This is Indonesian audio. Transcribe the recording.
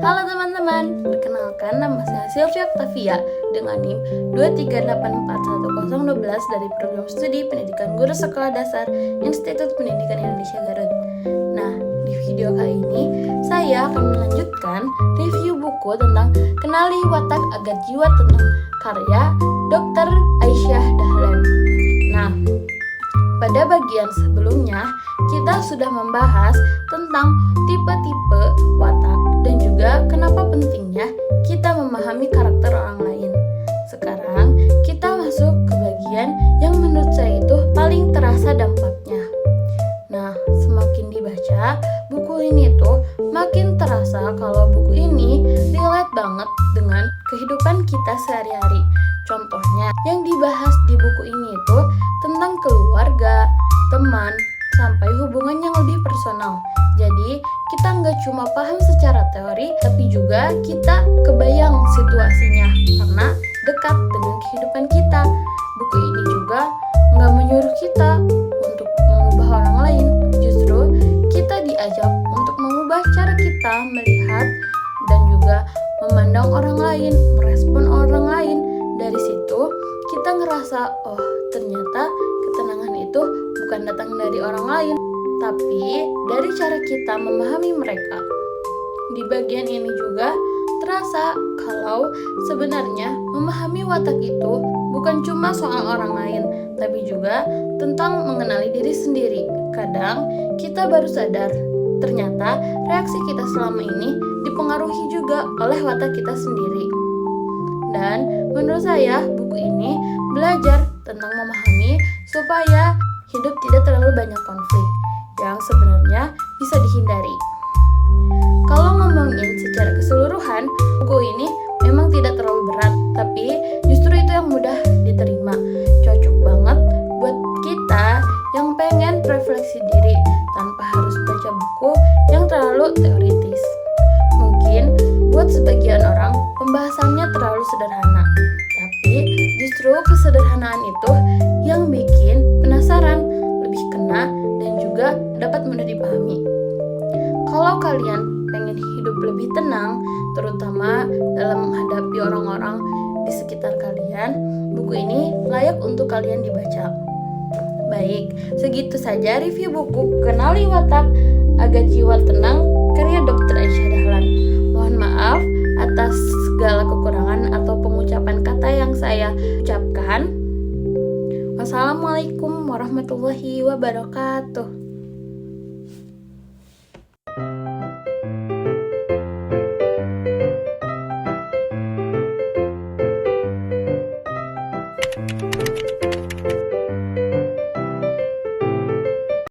Halo teman-teman, perkenalkan nama saya Sylvia Octavia dengan NIM 238411012 dari Program Studi Pendidikan Guru Sekolah Dasar Institut Pendidikan Indonesia Garut. Nah, di video kali ini saya akan melanjutkan review buku tentang Kenali Watak Agar Jiwa Tenang karya Dr. Aisyah Dahlan. Nah, pada bagian sebelumnya kita sudah membahas tentang tipe-tipe watak dan juga kenapa pentingnya kita memahami karakter orang lain. Sekarang kita masuk ke bagian yang menurut saya itu paling terasa dampaknya. Nah, semakin dibaca buku ini tuh makin terasa kalau buku ini relate banget dengan kehidupan kita sehari-hari. Contohnya, yang dibahas di buku ini itu tentang keluarga, teman, sampai hubungan yang lebih personal. Jadi, kita nggak cuma paham secara teori, tapi juga kita kebayang situasinya karena dekat dengan kehidupan kita. Buku ini juga nggak menyuruh kita untuk mengubah orang lain. Justru, kita diajak untuk mengubah cara kita melihat dan juga memandang orang lain, merespon orang lain. Dari situ, kita ngerasa, oh ternyata ketenangan itu bukan datang dari orang lain, tapi dari cara kita memahami mereka. Di bagian ini juga terasa kalau sebenarnya memahami watak itu bukan cuma soal orang lain, tapi juga tentang mengenali diri sendiri. Kadang kita baru sadar, ternyata reaksi kita selama ini dipengaruhi juga oleh watak kita sendiri. Dan menurut saya buku ini belajar tentang memahami supaya hidup tidak terlalu banyak konflik yang sebenarnya bisa dihindari. Kalau ngomongin secara keseluruhan, buku ini memang tidak terlalu berat, tapi justru itu yang mudah diterima. Cocok banget buat kita yang pengen refleksi diri tanpa harus baca buku yang terlalu teoritis. Mungkin buat sebagian orang pembahasannya terlalu sederhana, tapi justru kesederhanaan itu yang bikin penasaran, lebih kena, dan juga dapat mudah dipahami. Kalau kalian pengen hidup lebih tenang, terutama dalam menghadapi orang-orang di sekitar kalian, buku ini layak untuk kalian dibaca. Baik, segitu saja review buku Kenali Watak Agar Jiwa Tenang karya Dr. Aisyah Dahlan. Mohon maaf atas segala kekurangan atau pengucapan kata yang saya ucapkan. Wassalamualaikum warahmatullahi wabarakatuh.